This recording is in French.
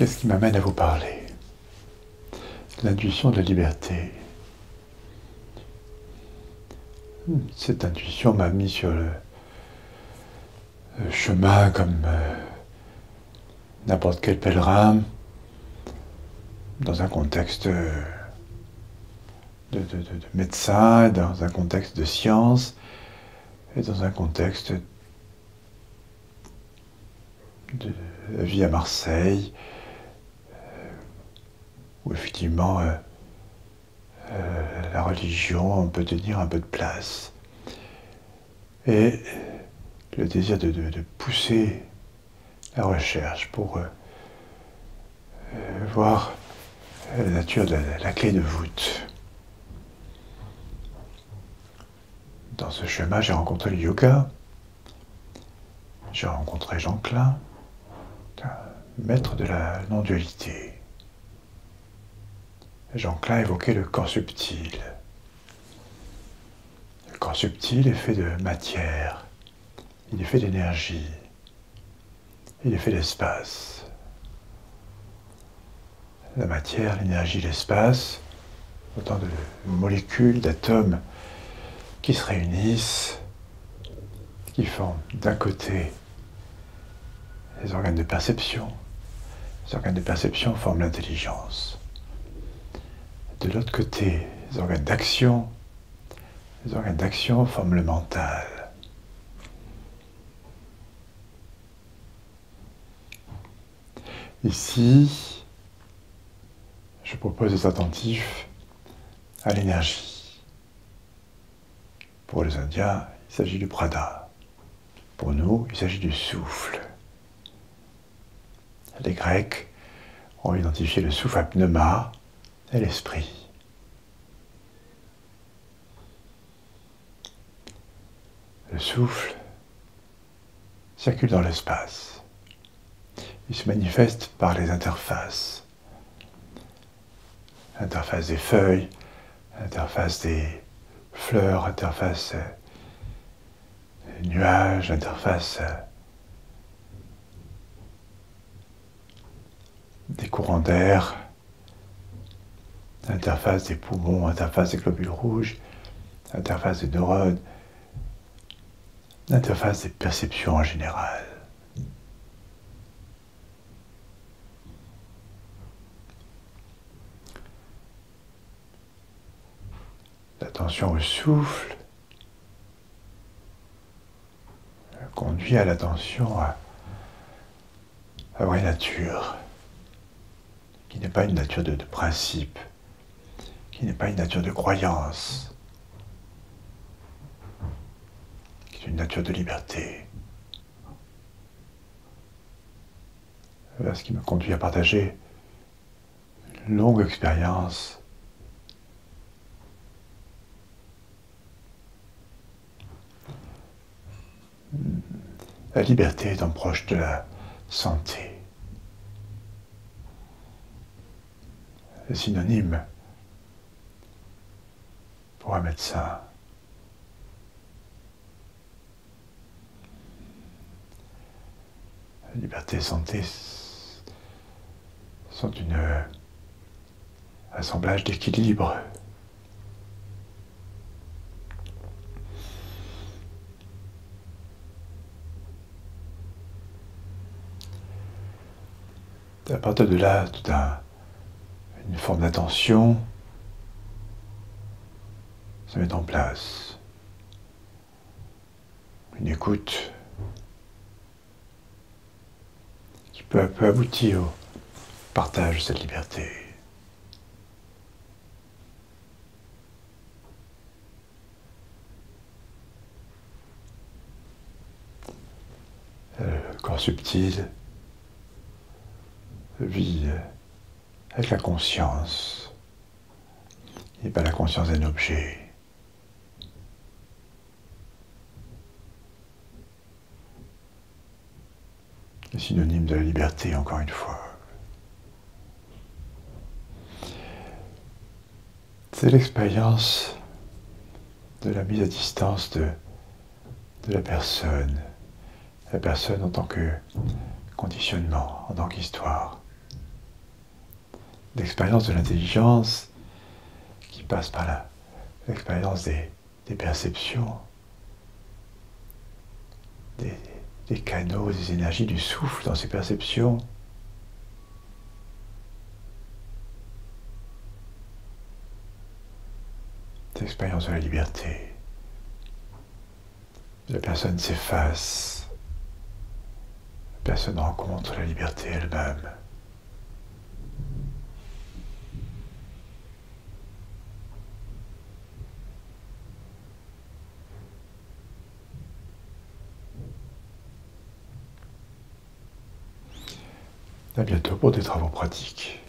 Qu'est-ce qui m'amène à vous parler? L'intuition de la liberté. Cette intuition m'a mis sur le chemin comme n'importe quel pèlerin, dans un contexte de médecin, dans un contexte de science, et dans un contexte de la vie à Marseille, où effectivement la religion peut tenir un peu de place. Et le désir de pousser la recherche pour voir la nature de la clé de voûte. Dans ce chemin, j'ai rencontré le yoga, j'ai rencontré Jean Klein, maître de la non-dualité. Jean Klein évoquait le corps subtil. Le corps subtil est fait de matière, il est fait d'énergie, il est fait d'espace. La matière, l'énergie, l'espace, autant de molécules, d'atomes qui se réunissent, qui forment d'un côté les organes de perception. Les organes de perception forment l'intelligence. De l'autre côté, les organes d'action. Les organes d'action forment le mental. Ici, je propose d'être attentif à l'énergie. Pour les Indiens, il s'agit du prana. Pour nous, il s'agit du souffle. Les Grecs ont identifié le souffle à pneuma et l'esprit. Le souffle circule dans l'espace. Il se manifeste par les interfaces. L'interface des feuilles, l'interface des fleurs, l'interface des nuages, l'interface des courants d'air, l'interface des poumons, l'interface des globules rouges, l'interface des neurones, l'interface des perceptions en général. L'attention au souffle conduit à l'attention à la vraie nature, qui n'est pas une nature de principe, qui n'est pas une nature de croyance, qui est une nature de liberté. Voilà ce qui me conduit à partager une longue expérience la liberté étant proche de la santé. Le synonyme pour un médecin. La liberté et santé sont un assemblage d'équilibre. À partir de là, une forme d'attention se met en place. Une écoute qui peu à peu aboutit au partage de cette liberté. Le corps subtil vit avec la conscience. Il n'est pas la conscience d'un objet. Le synonyme de la liberté, encore une fois. C'est l'expérience de la mise à distance de la personne en tant que conditionnement, en tant qu'histoire. l'expérience de l'intelligence qui passe par l'expérience des perceptions, des canaux, des énergies du souffle dans ces perceptions. L'expérience de la liberté. La personne s'efface. La personne rencontre la liberté elle-même. À bientôt pour des travaux pratiques.